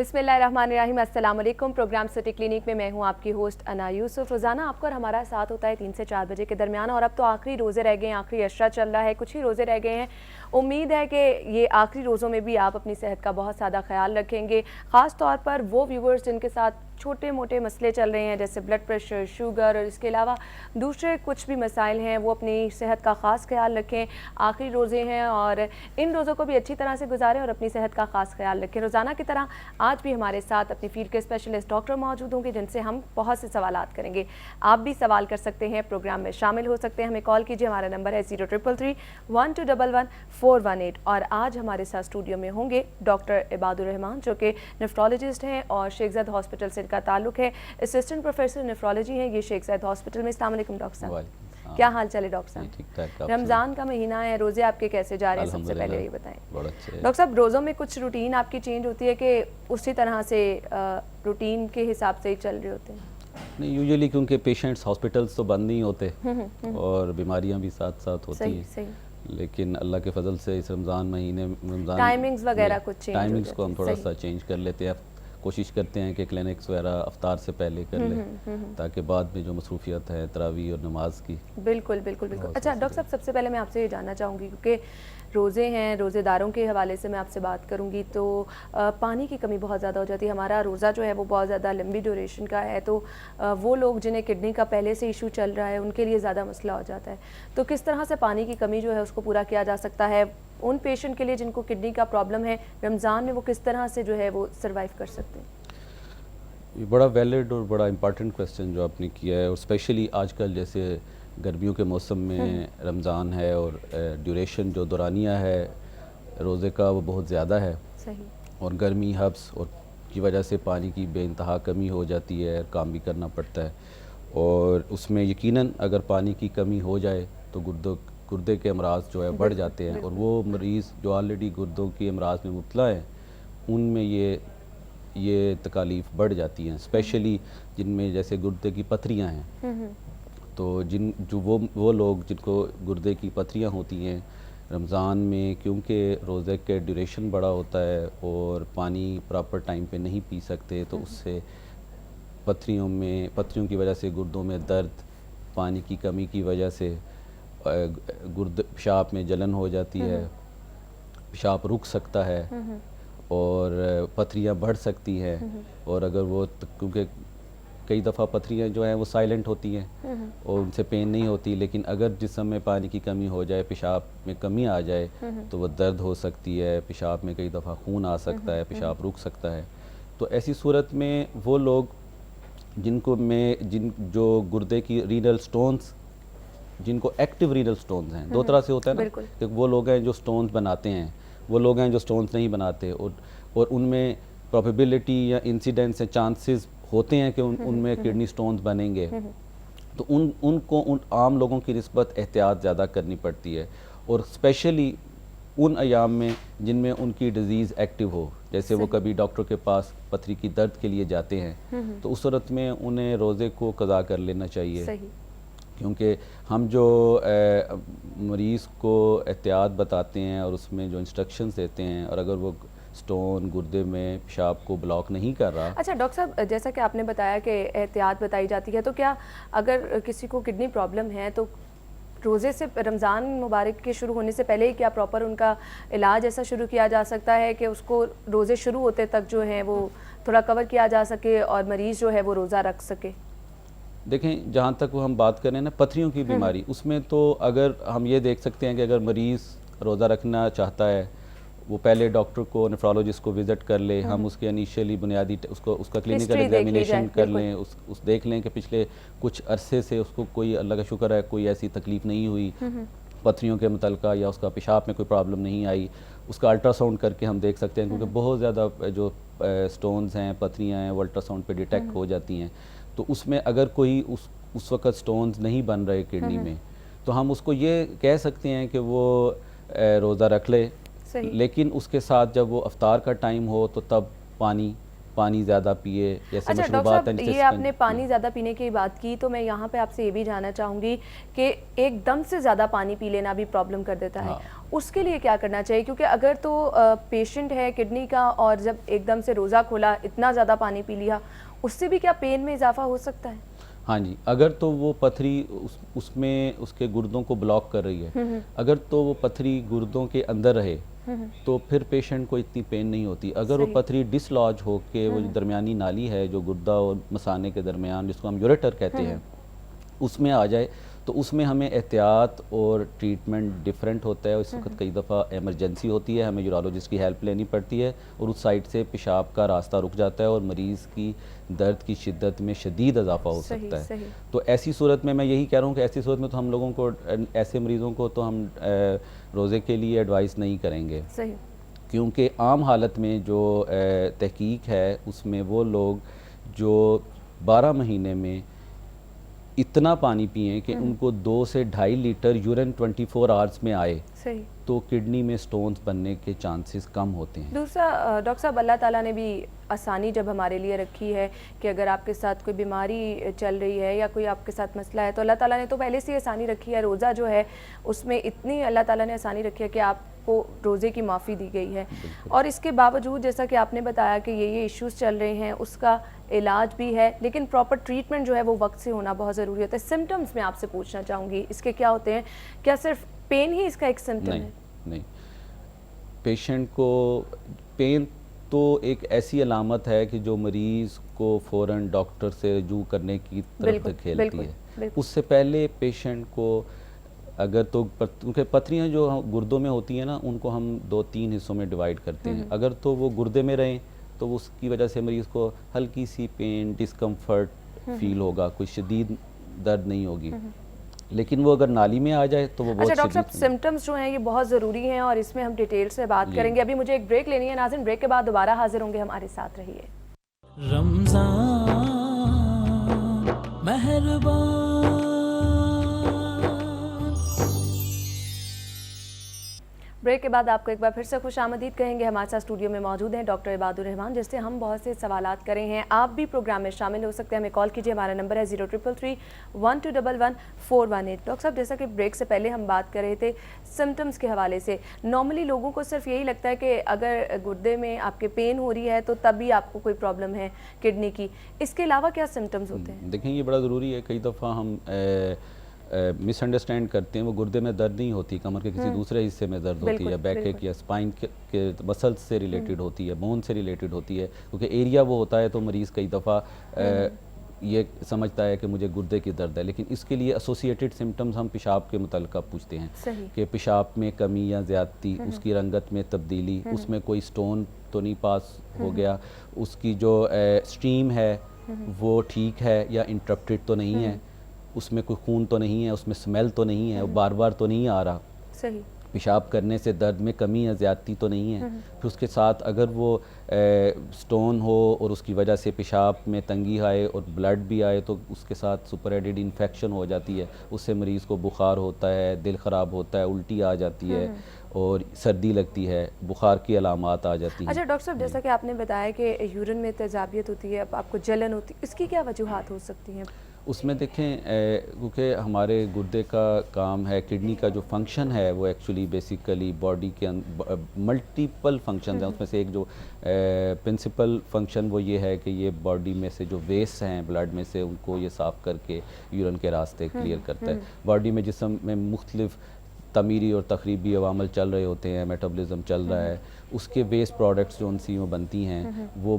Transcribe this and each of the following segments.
बिस्मिल्लाहिर्रहमानिर्रहीम, अस्सलाम वालेकुम। प्रोग्राम सिटी क्लिनिक में मैं हूं आपकी होस्ट अना यूसुफ। रोज़ाना आपको और हमारा साथ होता है 3 से 4 बजे के दरमियान, और अब तो आखिरी रोज़े रह गए हैं, आखिरी अशरा चल रहा है, कुछ ही रोज़े रह गए हैं। उम्मीद है कि ये आखिरी रोज़ों में भी आप अपनी सेहत का बहुत ज़्यादा ख्याल रखेंगे, ख़ास तौर पर वो व्यूवर्स जिनके साथ छोटे मोटे मसले चल रहे हैं जैसे ब्लड प्रेशर, शुगर और इसके अलावा दूसरे कुछ भी मसाइल हैं, वो अपनी सेहत का ख़ास ख्याल रखें। आखिरी रोज़े हैं और इन रोज़ों को भी अच्छी तरह से गुजारें और अपनी सेहत का ख़ास ख्याल रखें। रोज़ाना की तरह आज भी हमारे साथ अपनी फील्ड के स्पेशलिस्ट डॉक्टर मौजूद होंगे जिनसे हम बहुत से सवालात करेंगे। आप भी सवाल कर सकते हैं, प्रोग्राम में शामिल हो सकते हैं, हमें कॉल कीजिए। हमारा नंबर है 03331211 और आज हमारे साथ स्टूडियो में होंगे डॉक्टर इबादुर रहमान जो कि नेफ्रोलॉजिस्ट हैं और शेख ज़ायद हॉस्पिटल से इनका ताल्लुक है। असिस्टेंट प्रोफेसर नेफ्रोलॉजी हैं ये शेख ज़ायद हॉस्पिटल में। अस्सलाम वालेकुम डॉक्टर साहब, क्या हाल चाल है डॉक्टर साहब? ठीक-ठाक। रमज़ान का महीना है, रोज़े आपके कैसे जा रहे हैं? सबसे पहले ये बताएं। अच्छे डॉक्टर साहब, रोज़ों में कुछ रूटीन आपकी चेंज होती है कि उसी तरह से रूटीन के हिसाब से ही चल रहे होते हैं? नहीं, यूजुअली क्योंकि पेशेंट्स हॉस्पिटल्स तो बंद नहीं होते और बीमारियां भी साथ साथ होती हैं, लेकिन अल्लाह के फजल से इस रमज़ान महीने टाइमिंग्स वगैरह कुछ टाइमिंग्स को हम थोड़ा सा चेंज कर लेते हैं। कोशिश करते हैं कि क्लिनिक्स वगैरह अफ्तार से पहले कर लें ताकि बाद में जो मसरूफियत है तरावी और नमाज की। बिल्कुल बिल्कुल बिल्कुल। अच्छा डॉक्टर साहब, सबसे पहले मैं आपसे ये जानना चाहूँगी क्योंकि रोज़े हैं, रोज़ेदारों के हवाले से मैं आपसे बात करूँगी तो पानी की कमी बहुत ज़्यादा हो जाती है। हमारा रोज़ा जो है वो बहुत ज़्यादा लंबी ड्यूरेशन का है, तो वो लोग जिन्हें किडनी का पहले से इशू चल रहा है उनके लिए ज़्यादा मसला हो जाता है। तो किस तरह से पानी की कमी जो है उसको पूरा किया जा सकता है? उन पेशेंट के लिए जिनको किडनी का प्रॉब्लम है रमज़ान में, वो किस तरह से जो है वो सर्वाइव कर सकते हैं? ये बड़ा वैलिड और बड़ा इम्पॉर्टेंट क्वेश्चन जो आपने किया है, और स्पेशली आजकल जैसे गर्मियों के मौसम में रमज़ान है और ड्यूरेशन जो दौरानिया है रोज़े का वो बहुत ज़्यादा है। सही। और गर्मी हब्स और की वजह से पानी की बेइंतहा कमी हो जाती है, काम भी करना पड़ता है, और उसमें यकीनन अगर पानी की कमी हो जाए तो गुर्दे के अमराज जो है बढ़ जाते हैं, और वो मरीज़ जो ऑलरेडी गुर्दों के अमराज में मुब्तला है उनमें ये तकालीफ बढ़ जाती हैं, स्पेशली जिनमें जैसे गुर्दे की पथरियाँ हैं। तो वो लोग जिनको गुर्दे की पथरियाँ होती हैं रमज़ान में, क्योंकि रोज़े के ड्यूरेशन बड़ा होता है और पानी प्रॉपर टाइम पे नहीं पी सकते, तो उससे पथरियों की वजह से गुर्दों में दर्द, पानी की कमी की वजह से पेशाब में जलन हो जाती है, पेशाब रुक सकता है और पथरियाँ बढ़ सकती हैं। और अगर वो क्योंकि कई दफ़ा पथरियाँ जो हैं वो साइलेंट होती हैं और उनसे पेन नहीं होती, लेकिन अगर जिस्म में पानी की कमी हो जाए, पेशाब में कमी आ जाए तो वो दर्द हो सकती है, पेशाब में कई दफ़ा खून आ सकता है, पेशाब रुक सकता है। तो ऐसी सूरत में वो लोग जो गुर्दे की रीनल स्टोन्स, जिनको एक्टिव रीनल स्टोन्स हैं, दो तरह से होता है ना, कि वो लोग हैं जो स्टोन्स बनाते हैं, वो लोग हैं जो स्टोन्स नहीं बनाते, और उनमें प्रोबेबिलिटी या इंसिडेंस या चांसेस होते हैं कि उनमें किडनी स्टोन्स बनेंगे। तो उन आम लोगों की निस्बत एहतियात ज़्यादा करनी पड़ती है, और स्पेशली उन अयाम में जिनमें उनकी डिज़ीज़ एक्टिव हो, जैसे वो कभी डॉक्टर के पास पथरी की दर्द के लिए जाते हैं तो उस सूरत में उन्हें रोज़े को कज़ा कर लेना चाहिए। सही। क्योंकि हम जो मरीज़ को एहतियात बताते हैं और उसमें जो इंस्ट्रक्शंस देते हैं, और अगर वो स्टोन गुर्दे में पेशाब को ब्लॉक नहीं कर रहा। अच्छा डॉक्टर साहब, जैसा कि आपने बताया कि एहतियात बताई जाती है, तो क्या अगर किसी को किडनी प्रॉब्लम है तो रोज़े से, रमज़ान मुबारक के शुरू होने से पहले ही क्या प्रॉपर उनका इलाज ऐसा शुरू किया जा सकता है कि उसको रोज़े शुरू होते तक जो है वो थोड़ा कवर किया जा सके और मरीज़ जो है वो रोज़ा रख सके? देखें, जहाँ तक वो हम बात करें ना पथरियों की बीमारी, उसमें तो अगर हम ये देख सकते हैं कि अगर मरीज़ रोज़ा रखना चाहता है, वो पहले डॉक्टर को, नेफ्रोलॉजिस्ट को विज़िट कर ले, हम उसके इनिशियली बुनियादी उसका क्लिनिकल एग्जामिनेशन कर लें, उस देख लें कि पिछले कुछ अरसे से उसको कोई, अल्लाह का शुक्र है, कोई ऐसी तकलीफ़ नहीं हुई पथरियों के मुतल्लिक़ा, या उसका पेशाब में कोई प्रॉब्लम नहीं आई। उसका अल्ट्रासाउंड करके हम देख सकते हैं, क्योंकि बहुत ज़्यादा जो स्टोन्स हैं, पथरियाँ हैं, वो अल्ट्रासाउंड पे डिटेक्ट हो जाती हैं। तो उसमें अगर कोई उस वक़्त स्टोन्स नहीं बन रहे किडनी में, तो हम उसको ये कह सकते हैं कि वो रोज़ा रख ले, लेकिन उसके साथ जब वो अफ्तार का टाइम हो तो तब पानी पानी ज़्यादा पिए, जैसे अच्छा डॉक्टर मशरूबात साहब, ये आपने पानी ज़्यादा पीने की बात की, तो मैं यहाँ पे आपसे ये भी जानना चाहूँगी कि एकदम से ज़्यादा पानी पी लेना भी प्रॉब्लम कर देता है, उसके लिए क्या करना चाहिए? क्योंकि अगर तो पेशेंट है किडनी का और जब एकदम से रोज़ा खोला, इतना ज़्यादा पानी पी लिया, उससे भी क्या पेन में इजाफा हो सकता है? हाँ जी, अगर तो वो पथरी उसमें उसके गुर्दों को ब्लॉक कर रही है, अगर तो वो पथरी गुर्दों के अंदर रहे तो फिर पेशेंट को इतनी पेन नहीं होती। अगर वो पथरी डिसलॉज हो के वो जो दरमियानी नाली है जो गुर्दा और मसाने के दरमियान, जिसको हम यूरेटर कहते हैं, उसमें आ जाए तो उसमें हमें एहतियात और ट्रीटमेंट डिफरेंट होता है। इस वक्त कई दफ़ा एमरजेंसी होती है, हमें यूरोलॉजिस्ट की हेल्प लेनी पड़ती है और उस साइड से पेशाब का रास्ता रुक जाता है और मरीज़ की दर्द की शिद्दत में शदीद इजाफा हो सकता है। तो ऐसी सूरत में मैं यही कह रहा हूँ कि ऐसी सूरत में तो हम लोगों को, ऐसे मरीज़ों को तो हम रोज़े के लिए एडवाइस नहीं करेंगे, क्योंकि आम हालत में जो तहकीक है उसमें वो लोग जो 12 महीने में इतना पानी पिए कि उनको 2 से 2.5 लीटर यूरिन 24 आवर्स में आए, तो किडनी में स्टोन्स बनने के चांसेस कम होते हैं। दूसरा डॉक्टर साहब, अल्लाह ताला ने भी आसानी जब हमारे लिए रखी है कि अगर आपके साथ कोई बीमारी चल रही है या कोई आपके साथ मसला है, तो अल्लाह ताला ने तो पहले से ही आसानी रखी है। रोज़ा जो है उसमें इतनी अल्लाह ताला ने आसानी रखी है कि आपको रोज़े की माफ़ी दी गई है, और इसके बावजूद जैसा कि आपने बताया कि ये इश्यूज़ चल रहे हैं, उसका इलाज भी है, लेकिन प्रॉपर ट्रीटमेंट जो है वो वक्त से होना बहुत ज़रूरी होता है। सिम्टम्स मैं आपसे पूछना चाहूँगी, इसके क्या होते हैं? क्या सिर्फ पेन ही इसका एक सिम्टम है? नहीं, पेशेंट को पेन तो एक ऐसी अलामत है कि जो मरीज़ को फ़ौरन डॉक्टर से रजू करने की तरफ धकेलती है। उससे पहले पेशेंट को अगर तो क्योंकि पथरियाँ जो गुर्दों में होती हैं ना, उनको हम 2-3 हिस्सों में डिवाइड करते हैं। अगर तो वो गुर्दे में रहें तो उसकी वजह से मरीज़ को हल्की सी पेन, डिस्कम्फर्ट फील होगा, कोई शदीद दर्द नहीं होगी। लेकिन वो अगर नाली में आ जाए तो वो बहुत। अच्छा डॉक्टर साहब, सिम्टम्स जो हैं ये बहुत ज़रूरी हैं और इसमें हम डिटेल से बात करेंगे। अभी मुझे एक ब्रेक लेनी है नाज़रीन, ब्रेक के बाद दोबारा हाजिर होंगे, हमारे साथ रहिए। रमज़ान मेहरबान। ब्रेक के बाद आपको एक बार फिर से खुशामदीद कहेंगे। हमारे साथ स्टूडियो में मौजूद हैं डॉक्टर इबादुर रहमान, जिससे हम बहुत से सवालात करें हैं। आप भी प्रोग्राम में शामिल हो सकते हैं, हमें कॉल कीजिए। हमारा नंबर है 0333-1211-418। डॉक्टर साहब, जैसा कि ब्रेक से पहले हम बात कर रहे थे सिम्टम्स के हवाले से, नॉर्मली लोगों को सिर्फ यही लगता है कि अगर गुर्दे में आपके पेन हो रही है तो तभी आपको कोई प्रॉब्लम है किडनी की। इसके अलावा क्या सिम्टम्स होते हैं? देखें, ये बड़ा ज़रूरी है। कई दफ़ा हम मिसअंडरस्टैंड करते हैं, वो गुर्दे में दर्द नहीं होती, कमर के किसी दूसरे हिस्से में दर्द होती है, बैक एक या स्पाइन के मसल्स से रिलेटेड होती है, बोन से रिलेटेड होती है, क्योंकि एरिया वो होता है। तो मरीज़ कई दफ़ा ये समझता है कि मुझे गुर्दे की दर्द है, लेकिन इसके लिए एसोसिएटेड सिम्टम्स हम पेशाब के मुतल्लिक़ पूछते हैं कि पेशाब में कमी या ज़्यादती, उसकी रंगत में तब्दीली, उसमें कोई स्टोन तो नहीं पास हो गया, उसकी जो स्ट्रीम है वो ठीक है या इंटरप्टेड तो नहीं है, उसमें कोई खून तो नहीं है, उसमें स्मेल तो नहीं है, बार बार तो नहीं आ रहा, पेशाब करने से दर्द में कमी या ज़्यादती तो नहीं है। फिर उसके साथ अगर वो स्टोन हो और उसकी वजह से पेशाब में तंगी आए और ब्लड भी आए तो उसके साथ सुपरएडेड इन्फेक्शन हो जाती है, उससे मरीज़ को बुखार होता है, दिल ख़राब होता है, उल्टी आ जाती है और सर्दी लगती है, बुखार की अलामात आ जाती हैं। अच्छा डॉक्टर साहब, जैसा कि आपने बताया कि यूरिन में तेजाबियत होती है, आपको जलन होती है, इसकी क्या वजूहात हो सकती हैं? उसमें देखें, क्योंकि हमारे गुर्दे का काम है, किडनी का जो फंक्शन है वो एक्चुअली बेसिकली बॉडी के मल्टीपल फंक्शन हैं। उसमें से एक जो प्रिंसिपल फंक्शन वो ये है कि ये बॉडी में से जो वेस्ट हैं ब्लड में से, उनको ये साफ़ करके यूरिन के रास्ते क्लियर करता है। बॉडी में जिस्म में मुख्तलिफ तमीरी और तखरीबी अवामल चल रहे होते हैं, मेटाबॉलिज्म चल रहा है, उसके वेस्ट प्रोडक्ट्स जो उनसी में बनती हैं वो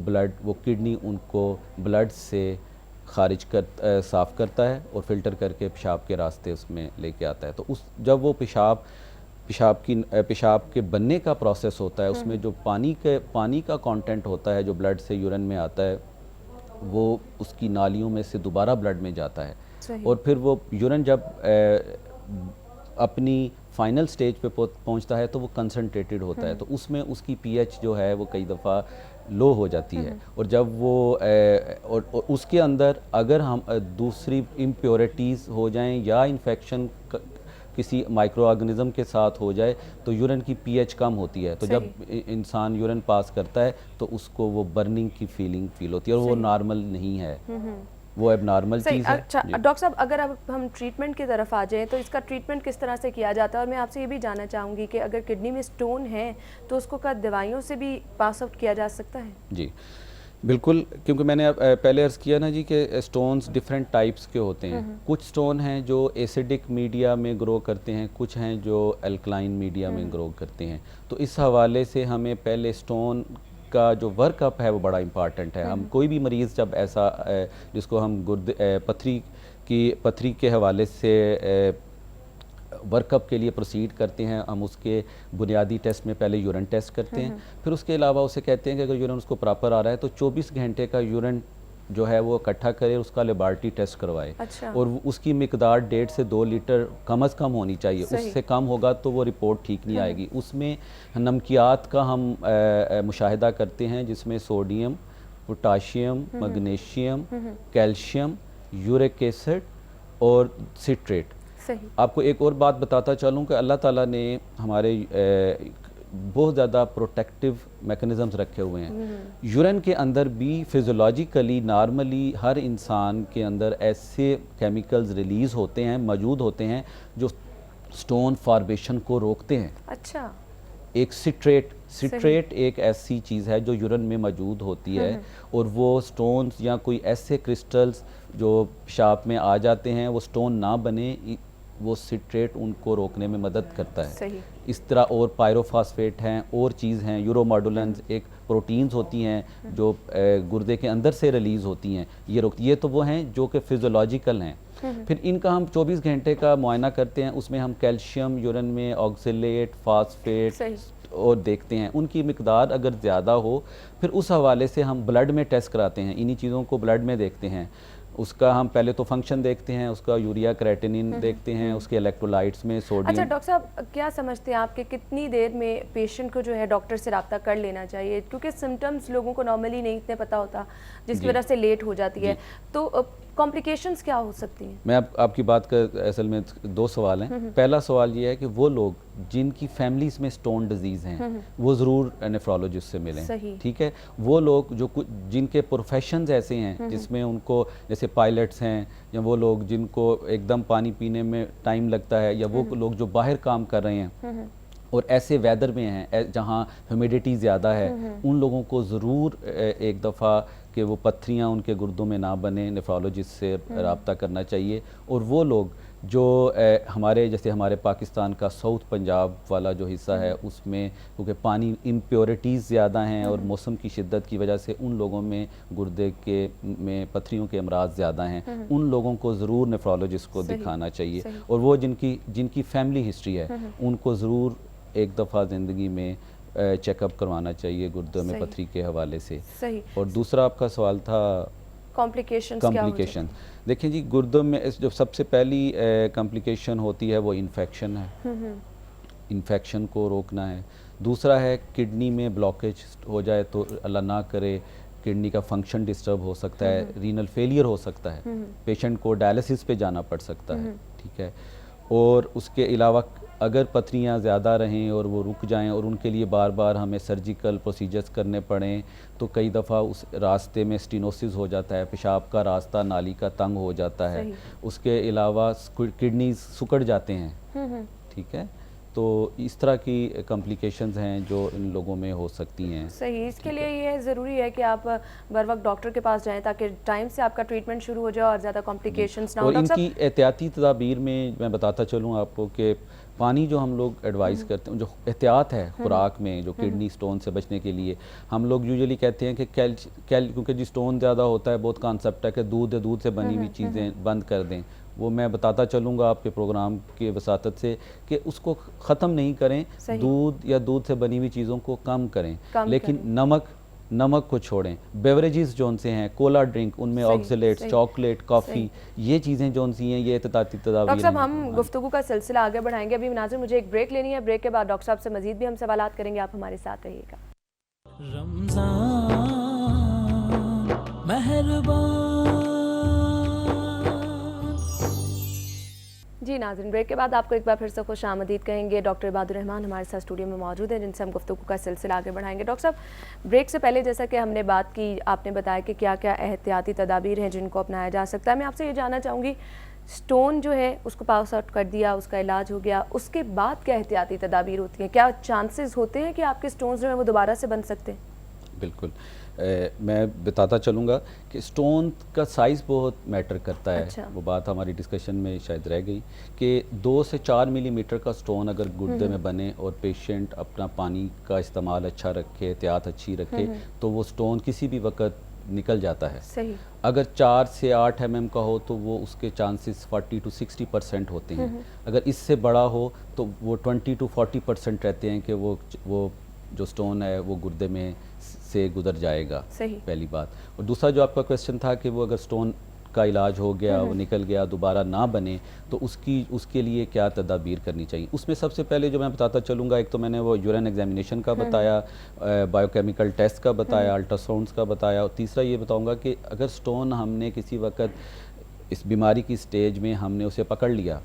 किडनी उनको ब्लड से खारिज कर साफ़ करता है और फ़िल्टर करके पेशाब के रास्ते उसमें लेके आता है। तो जब वो पेशाब के बनने का प्रोसेस होता है, उसमें जो पानी का कंटेंट होता है जो ब्लड से यूरिन में आता है, वो उसकी नालियों में से दोबारा ब्लड में जाता है और फिर वो यूरिन जब अपनी फाइनल स्टेज पे पहुंचता है तो वो कंसनट्रेटेड होता है, तो उसमें उसकी पीएच जो है वो कई दफ़ा लो हो जाती है और जब वो और उसके अंदर अगर हम दूसरी इम्प्योरिटीज़ हो जाएं या इन्फेक्शन किसी माइक्रो ऑर्गेनिज्म के साथ हो जाए तो यूरिन की पीएच कम होती है, तो जब इंसान यूरिन पास करता है तो उसको वो बर्निंग की फीलिंग फील होती है और वो नॉर्मल नहीं है, वो एबनॉर्मल चीज़ है। अच्छा डॉक्टर साहब, अगर अब हम ट्रीटमेंट की तरफ आ जाएं तो इसका ट्रीटमेंट किस तरह से किया जाता है? और मैं आपसे ये भी जानना चाहूँगी कि अगर किडनी में स्टोन है तो उसको क्या दवाइयों से भी पास आउट किया जा सकता है? जी बिल्कुल, क्योंकि मैंने पहले अर्ज़ किया ना जी कि स्टोन्स डिफरेंट टाइप्स के होते हैं। कुछ स्टोन हैं जो एसिडिक मीडिया में ग्रो करते हैं, कुछ हैं जो अल्कलाइन मीडिया में ग्रो करते हैं। तो इस हवाले से हमें पहले स्टोन का जो वर्कअप है वो बड़ा इम्पॉर्टेंट है। हम कोई भी मरीज़ जब ऐसा जिसको हम गुर्दे पथरी के हवाले से वर्कअप के लिए प्रोसीड करते हैं, हम उसके बुनियादी टेस्ट में पहले यूरिन टेस्ट करते हैं, फिर उसके अलावा उसे कहते हैं कि अगर यूरिन उसको प्रॉपर आ रहा है तो 24 घंटे का यूरिन जो है वो इकट्ठा करे, उसका लेबार्टरी टेस्ट करवाए। अच्छा। और उसकी मिकदार 1.5 से 2 लीटर कम अज़ कम होनी चाहिए, उससे कम होगा तो वो रिपोर्ट ठीक नहीं आएगी। उसमें नमकियात का हम मुशाहिदा करते हैं जिसमें sodium, potassium, magnesium, calcium, uric acid और सिट्रेट। सही। आपको एक और बात बताता चलूँ कि अल्लाह ताला ने हमारे बहुत ज़्यादा प्रोटेक्टिव मैकेनिज़म्स रखे हुए हैं। यूरिन के अंदर भी फिज़ियोलॉजिकली नॉर्मली हर इंसान के अंदर ऐसे केमिकल्स रिलीज़ होते हैं, मौजूद होते हैं जो स्टोन फॉर्मेशन को रोकते हैं। अच्छा। एक सिट्रेट एक ऐसी चीज़ है जो यूरिन में मौजूद होती है और वो स्टोन्स या कोई ऐसे क्रिस्टल्स जो पेशाब में आ जाते हैं वो स्टोन ना बने, वो सिट्रेट उनको रोकने में मदद करता है। सही। इस तरह और पायरोफॉस्फेट हैं और चीज़ हैं, यूरोमॉडुलेंस एक प्रोटीन्स होती हैं जो गुर्दे के अंदर से रिलीज़ होती हैं, ये रोकती। ये तो वो हैं जो कि फिज़ियोलॉजिकल हैं। फिर इनका हम 24 घंटे का मुआयना करते हैं, उसमें हम कैल्शियम यूरिन में, ऑक्सलेट, फास्फेट और देखते हैं। उनकी मिकदार अगर ज़्यादा हो फिर उस हवाले से हम ब्लड में टेस्ट कराते हैं, इन्हीं चीज़ों को ब्लड में देखते हैं। उसका हम पहले तो फंक्शन देखते हैं, उसका यूरिया क्रेटिनिन देखते हैं, उसके इलेक्ट्रोलाइट्स में सोडियम। अच्छा डॉक्टर साहब, क्या समझते हैं आप कि कितनी देर में पेशेंट को जो है डॉक्टर से रब्ता कर लेना चाहिए? क्योंकि सिम्टम्स लोगों को नॉर्मली नहीं इतने पता होता, जिसकी वजह से लेट हो जाती है, तो कॉम्प्लिकेशंस क्या हो सकती हैं? मैं आपकी बात का असल में 2 सवाल हैं। पहला सवाल ये है कि वो लोग जिनकी फैमिलीज़ में स्टोन डिजीज़ हैं वो ज़रूर नेफ्रोलॉजिस्ट से मिलें, ठीक है। वो लोग जो जिनके प्रोफेशंस ऐसे हैं जिसमें उनको, जैसे पायलट्स हैं या वो लोग जिनको एकदम पानी पीने में टाइम लगता है, या वो लोग जो बाहर काम कर रहे हैं और ऐसे वेदर में हैं जहाँ ह्यूमिडिटी ज़्यादा है, उन लोगों को ज़रूर एक दफ़ा कि वो पत्थरियाँ उनके गुर्दों में ना बने, नेफ्रोलॉजिस्ट से रब्ता करना चाहिए। और वो लोग जो हमारे जैसे हमारे पाकिस्तान का साउथ पंजाब वाला जो हिस्सा है उसमें क्योंकि पानी इम्प्योरिटीज़ ज़्यादा हैं और मौसम की शिद्दत की वजह से उन लोगों में गुर्दे के में पत्थरियों के अमराज ज़्यादा हैं, उन लोगों को ज़रूर नेफ्रोलॉजिस्ट को दिखाना चाहिए। और वो जिनकी फैमिली हिस्ट्री है उनको ज़रूर एक दफ़ा ज़िंदगी में चेकअप करवाना चाहिए गुर्दे में पथरी के हवाले से। सही। और दूसरा आपका सवाल था कॉम्प्लिकेशन। देखिए जी, गुर्दों में जो सबसे पहली कॉम्प्लिकेशन होती है वो इन्फेक्शन है, इन्फेक्शन को रोकना है। दूसरा है किडनी में ब्लॉकेज हो जाए तो अल्लाह ना करे किडनी का फंक्शन डिस्टर्ब हो सकता है, रीनल फेलियर हो सकता है, पेशेंट को डायलिसिस पे जाना पड़ सकता है, ठीक है। और उसके अलावा अगर पथरियाँ ज़्यादा रहें और वो रुक जाएं और उनके लिए बार बार हमें सर्जिकल प्रोसीजर्स करने पड़ें तो कई दफ़ा उस रास्ते में स्टीनोसिस हो जाता है, पेशाब का रास्ता नाली का तंग हो जाता है। उसके अलावा किडनी सिकुड़ जाते हैं, ठीक है। तो इस तरह की कॉम्प्लिकेशंस हैं जो इन लोगों में हो सकती हैं। सही। इसके लिए ये ज़रूरी है कि आप बर वक्त डॉक्टर के पास जाएं ताकि टाइम से आपका ट्रीटमेंट शुरू हो जाए और ज़्यादा कॉम्प्लिकेशंस ना हो। और इनकी एहतियाती तदाबीर में मैं बताता चलूँ आपको कि पानी जो हम लोग एडवाइस करते हैं, जो एहतियात है खुराक में, जो किडनी स्टोन से बचने के लिए हम लोग यूजुअली कहते हैं कि क्योंकि जी स्टोन ज़्यादा होता है, बहुत कॉन्सेप्ट है कि दूध से बनी हुई चीज़ें बंद कर दें। वो मैं बताता चलूँगा आपके प्रोग्राम के वसातत से कि उसको ख़त्म नहीं करें, दूध या दूध से बनी हुई चीज़ों को कम करें, लेकिन नमक को छोड़ें। बेवरेजेस जोन से हैं, कोला ड्रिंक, उनमें ऑक्सलेट्स, चॉकलेट, कॉफ़ी, ये चीज़ें जोन सी हैं, ये एहतियाती तदाबीर। डॉक्टर साहब, हम गुफ्तगू का सिलसिला आगे बढ़ाएंगे। अभी नाज़िर मुझे एक ब्रेक लेनी है, ब्रेक के बाद डॉक्टर साहब से मजीद भी हम सवालात करेंगे, आप हमारे साथ रहिएगा। जी नाज़रीन, ब्रेक के बाद आपको एक बार फिर से खुश आमदीद कहेंगे। डॉक्टर इबादुर रहमान हमारे साथ स्टूडियो में मौजूद हैं, जिनसे हम गुफ्तगू का सिलसिला आगे बढ़ाएंगे। डॉक्टर साहब, ब्रेक से पहले जैसा कि हमने बात की, आपने बताया कि क्या क्या एहतियाती तदाबीर हैं जिनको अपनाया जा सकता है। मैं आपसे ये जानना चाहूँगी, स्टोन जो है उसको पास आउट कर दिया, उसका इलाज हो गया, उसके बाद क्या एहतियाती तदाबीर होती हैं? क्या चांसेस होते हैं कि आपके स्टोन्स जो हैं वो दोबारा से बन सकते हैं? बिल्कुल। मैं बताता चलूँगा कि स्टोन का साइज़ बहुत मैटर करता है। अच्छा। वो बात हमारी डिस्कशन में शायद रह गई कि 2 से 4 मिलीमीटर का स्टोन अगर गुर्दे में बने और पेशेंट अपना पानी का इस्तेमाल अच्छा रखे, एहतियात अच्छी रखे, तो वो स्टोन किसी भी वक्त निकल जाता है। सही। अगर 4 से 8 mm का हो तो वो उसके चांसेस 40 to 60% होते हैं। अगर इससे बड़ा हो तो वो 20 to 40% रहते हैं कि वो जो स्टोन है वो गुर्दे में से गुजर जाएगा। सही। पहली बात। और दूसरा जो आपका क्वेश्चन था कि वो अगर स्टोन का इलाज हो गया, वो निकल गया, दोबारा ना बने, तो उसके लिए क्या तदाबीर करनी चाहिए। उसमें सबसे पहले जो मैं बताता चलूँगा, एक तो मैंने वो यूरिन एग्जामिनेशन का बताया, बायोकेमिकल टेस्ट का बताया, अल्ट्रासाउंड्स का बताया, और तीसरा ये बताऊँगा कि अगर स्टोन हमने किसी वक्त इस बीमारी की स्टेज में हमने उसे पकड़ लिया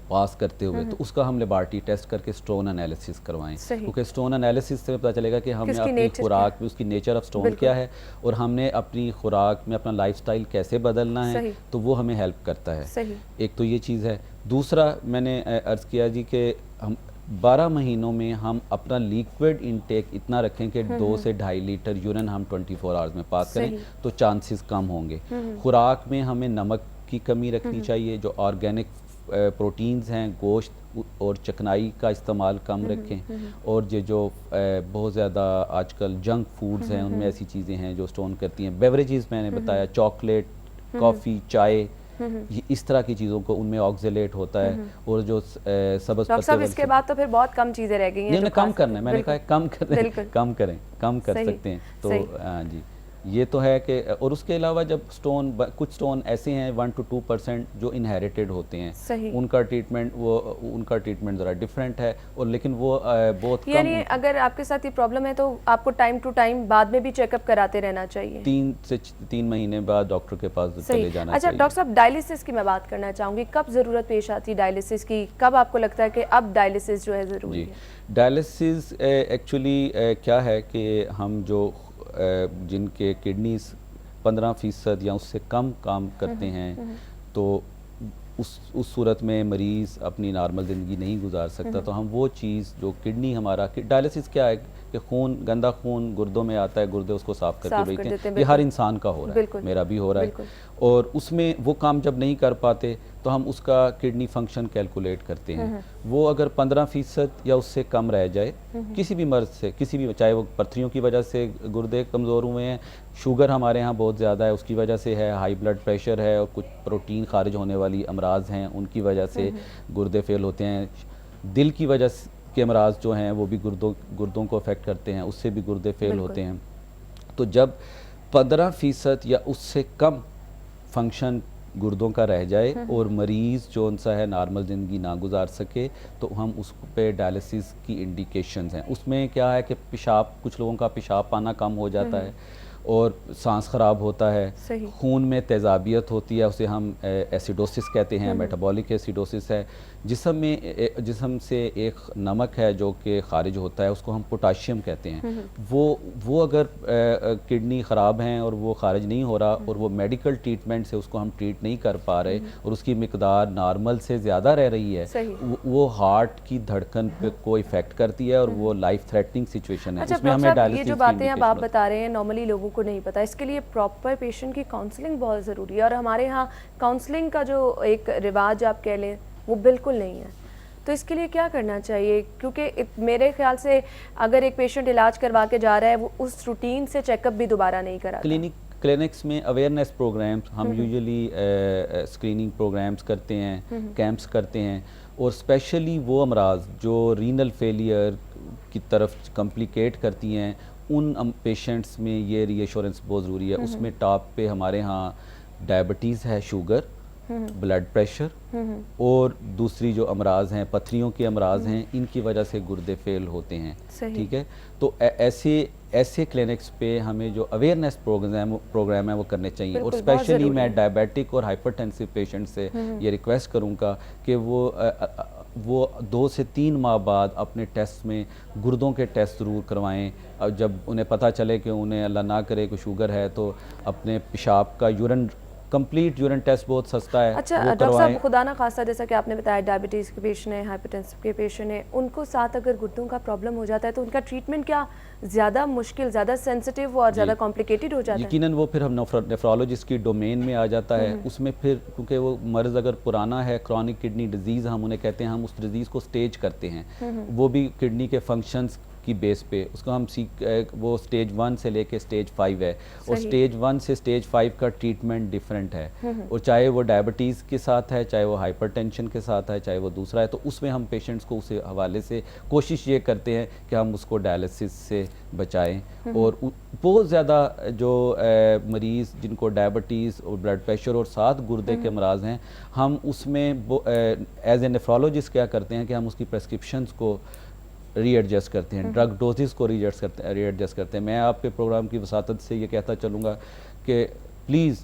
पास करते हुए, तो उसका हम लेबॉरेटरी टेस्ट करके स्टोन एनालिसिस करवाएं, क्योंकि स्टोन एनालिसिस से पता चलेगा कि हमने अपनी खुराक में उसकी नेचर ऑफ स्टोन क्या है और हमने अपनी खुराक में अपना लाइफस्टाइल कैसे बदलना है, तो वो हमें हेल्प करता है। एक तो ये चीज़ है। दूसरा मैंने अर्ज़ किया जी कि हम 12 महीनों में हम अपना लिक्विड इनटेक इतना रखें कि 2 से 2.5 लीटर यूरिन हम 24 आवर्स में पास करें, तो चांसेस कम होंगे। खुराक में हमें नमक की कमी रखनी चाहिए, जो ऑर्गेनिक प्रोटीन्स हैं, गोश्त और चकनाई का इस्तेमाल कम रखें, और ये जो बहुत ज़्यादा आजकल जंक फूड्स हैं उनमें ऐसी चीज़ें हैं जो स्टोन करती हैं। बेवरेजेस मैंने बताया, चॉकलेट, कॉफ़ी, चाय, ये इस तरह की चीज़ों को उनमें ऑक्सीलेट होता है। और जो सब्ज़ पत्ते, इसके बाद तो फिर बहुत कम चीज़ें रह गई हैं। कम करना है, मैंने कहा कम करें, कम कर सकते हैं। तो हाँ जी, ये तो है कि, और उसके अलावा जब कुछ स्टोन ऐसे हैं 1 to 2% जो इनहेरिटेड होते हैं, उनका ट्रीटमेंट ज़रा डिफरेंट है, और लेकिन वो बहुत कम। यानी अगर आपके साथ ये प्रॉब्लम है तो आपको टाइम टू टाइम बाद में भी चेकअप कराते रहना चाहिए। 3 से 3 महीने बाद डॉक्टर के पास चले जाना चाहिए। अच्छा डॉक्टर साहब, डायलिसिस की मैं बात करना चाहूँगी, कब ज़रूरत पेश आती है डायलिसिस की? कब आपको लगता है कि अब डायलिसिस जो है ज़रूरी है? डायलिसिस एक्चुअली क्या है कि हम जो जिनके किडनीज 15% या उससे कम काम करते हैं, तो उस सूरत में मरीज़ अपनी नॉर्मल ज़िंदगी नहीं गुजार सकता। तो हम वो चीज़ जो किडनी हमारा, डायलिसिस क्या है कि गंदा खून गुर्दों में आता है, गुर्दे उसको साफ़ करके भेजते हैं। ये हर इंसान का हो रहा है, मेरा भी हो रहा है। और उसमें वो काम जब नहीं कर पाते तो हम उसका किडनी फंक्शन कैलकुलेट करते हैं। वो अगर 15% या उससे कम रह जाए, किसी भी मर्ज़ से, चाहे वो पथरियों की वजह से गुर्दे कमज़ोर हुए हैं, शुगर हमारे यहाँ बहुत ज़्यादा है उसकी वजह से है, हाई ब्लड प्रेशर है, और कुछ प्रोटीन खारिज होने वाली अमराज हैं उनकी वजह से गुर्दे फेल होते हैं, दिल की वजह के अमराज जो हैं वो भी गुर्दों को अफेक्ट करते हैं, उससे भी गुर्दे फेल होते हैं। तो जब 15% या उससे कम फंक्शन गुर्दों का रह जाए और मरीज़ जो उनसा है नॉर्मल ज़िंदगी ना गुजार सके, तो हम उस पे डायलिसिस की इंडिकेशंस हैं। उसमें क्या है कि कुछ लोगों का पेशाब पाना कम हो जाता है और सांस ख़राब होता है, खून में तेज़ाबियत होती है, उसे हम एसिडोसिस कहते हैं, मेटाबॉलिक एसिडोसिस है। जिस्म से एक नमक है जो कि खारिज होता है, उसको हम पोटाशियम कहते हैं। वो अगर किडनी ख़राब हैं और वो खारिज नहीं हो रहा और वो मेडिकल ट्रीटमेंट से उसको हम ट्रीट नहीं कर पा रहे और उसकी मिकदार नॉर्मल से ज़्यादा रह रही है, वो हार्ट की धड़कन पे को इफ़ेक्ट करती है और वो लाइफ थ्रेटनिंग सिचुएशन है। उसमें हमें डायलिसिस, ये जो बातें आप बता रहे हैं नॉर्मली लोगों को नहीं पता, इसके लिए प्रॉपर पेशेंट की काउंसलिंग बहुत ज़रूरी है, और हमारे यहाँ काउंसलिंग का जो एक रिवाज आप कह लें वो बिल्कुल नहीं है। तो इसके लिए क्या करना चाहिए? क्योंकि मेरे ख्याल से अगर एक पेशेंट इलाज करवा के जा रहा है, वो उस रूटीन से चेकअप भी दोबारा नहीं कराता। क्लिनिक्स में अवेयरनेस प्रोग्राम्स हम यूजुअली स्क्रीनिंग प्रोग्राम्स करते हैं, कैंप्स करते हैं, और स्पेशली वो अमराज जो रीनल फेलियर की तरफ कम्प्लिकेट करती हैं, उन पेशेंट्स में ये रीएश्योरेंस बहुत ज़रूरी है। उसमें टॉप पे हमारे यहाँ डायबिटीज़ है, शुगर, ब्लड प्रेशर, और दूसरी जो अमराज हैं, पथरियों के अमराज हैं, इनकी वजह से गुर्दे फेल होते हैं। ठीक है, तो ऐसे ऐसे क्लिनिक्स पे हमें जो अवेयरनेस प्रोग्राम है वो करने चाहिए। और बिल्कुल, बहुत स्पेशली ज़रूरी मैं है। डायबिटिक और हाइपरटेंसिव पेशेंट से ये रिक्वेस्ट करूँगा कि वो 2 से 3 माह बाद अपने टेस्ट में गुर्दों के टेस्ट ज़रूर करवाएं। और जब उन्हें पता चले कि उन्हें अल्लाह ना करे कोई शुगर है, तो अपने पेशाब का कंप्लीट यूरिन टेस्ट बहुत सस्ता है, अच्छा वो डॉक्टर करवाएं। साहब, खुदा ना खास्ता जैसा कि आपने बताया डायबिटीज़ के पेशेंट हैं, हाइपरटेंसिव के पेशेंट हैं, उनको साथ अगर गुर्दों का प्रॉब्लम हो जाता है तो उनका ट्रीटमेंट क्या ज़्यादा मुश्किल, ज़्यादा सेंसिटिव और ज़्यादा कॉम्प्लिकेटेड हो जाता है? यकीनन वो फिर हम नेफ्रोलॉजिस्ट की डोमेन में आ जाता है। उसमें फिर क्योंकि वो मर्ज़ अगर पुराना है, क्रॉनिक किडनी डिजीज़ हम उन्हें कहते हैं, हम उस डिजीज़ को स्टेज करते हैं। वो भी किडनी के फंक्शंस की बेस पे उसको हम वो स्टेज 1 से लेके स्टेज 5 है। और स्टेज 1 से स्टेज 5 का ट्रीटमेंट डिफरेंट है। और चाहे वो डायबिटीज़ के साथ है, चाहे वो हाइपरटेंशन के साथ है, चाहे वो दूसरा है, तो उसमें हम पेशेंट्स को उस हवाले से कोशिश ये करते हैं कि हम उसको डायलिसिस से बचाएं। और बहुत ज़्यादा जो मरीज़ जिनको डायबिटीज़ और ब्लड प्रेशर और साथ गुर्दे के अमराज हैं, हम उसमें एज ए नेफ्रोलॉजिस्ट क्या करते हैं कि हम उसकी प्रेस्क्रिप्शंस को रीएडजस्ट करते हैं, ड्रग डोजेस को रीएडजस्ट करते हैं। मैं आपके प्रोग्राम की वसातत से ये कहता चलूँगा कि प्लीज़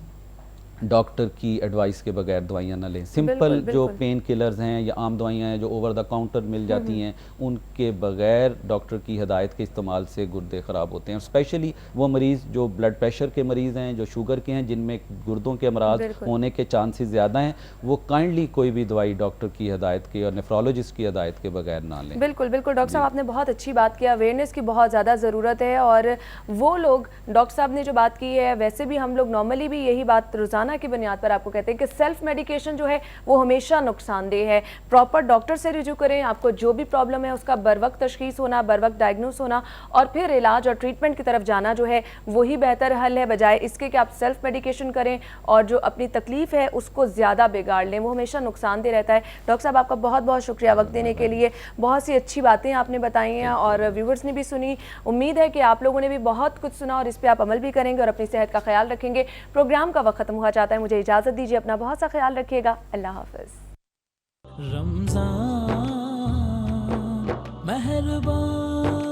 डॉक्टर की एडवाइस के बगैर दवाइयाँ ना लें। सिंपल जो पेन किलर्स हैं या आम दवाइयाँ हैं जो ओवर द काउंटर मिल जाती हैं, उनके बगैर डॉक्टर की हिदायत के इस्तेमाल से गुर्दे ख़राब होते हैं। स्पेशली वो मरीज़ जो ब्लड प्रेशर के मरीज़ हैं, जो शुगर के हैं, जिनमें गुर्दों के अमराज होने के चांसेस ज़्यादा हैं, वो काइंडली कोई भी दवाई डॉक्टर की हिदायत के और नेफ्रोलॉजिस्ट की हिदायत के बगैर ना लें। बिल्कुल बिल्कुल डॉक्टर साहब, आपने बहुत अच्छी बात की। अवेयरनेस की बहुत ज़्यादा ज़रूरत है। और वो लोग, डॉक्टर साहब ने जो बात की है, वैसे भी हम लोग नॉर्मली भी यही बात रोज़ाना की बुनियाद पर आपको कहते हैं कि सेल्फ मेडिकेशन जो है वो हमेशा नुकसानदेह है। प्रॉपर डॉक्टर से रिव्यू करें, आपको जो भी प्रॉब्लम है उसका बर वक्त तशखीस होना, बर वक्त डायग्नोस होना और फिर इलाज और ट्रीटमेंट की तरफ जाना जो है वही बेहतर हल है, बजाय इसके कि आप सेल्फ मेडिकेशन करें और जो अपनी तकलीफ है उसको ज़्यादा बिगाड़ लें। वो हमेशा नुकसानदेह रहता है। डॉक्टर साहब, आपका बहुत बहुत शुक्रिया वक्त देने के लिए। बहुत सी अच्छी बातें आपने बताई हैं और व्यूवर्स ने भी सुनी। उम्मीद है कि आप लोगों ने भी बहुत कुछ सुना और इस पर आप अमल भी करेंगे और अपनी सेहत का ख्याल रखेंगे। प्रोग्राम का वक्त खत्म हुआ चाहता है, मुझे इजाज़त दीजिए। अपना बहुत सा ख्याल रखिएगा। अल्लाह हाफ़िज़। रमज़ान मेहरबान।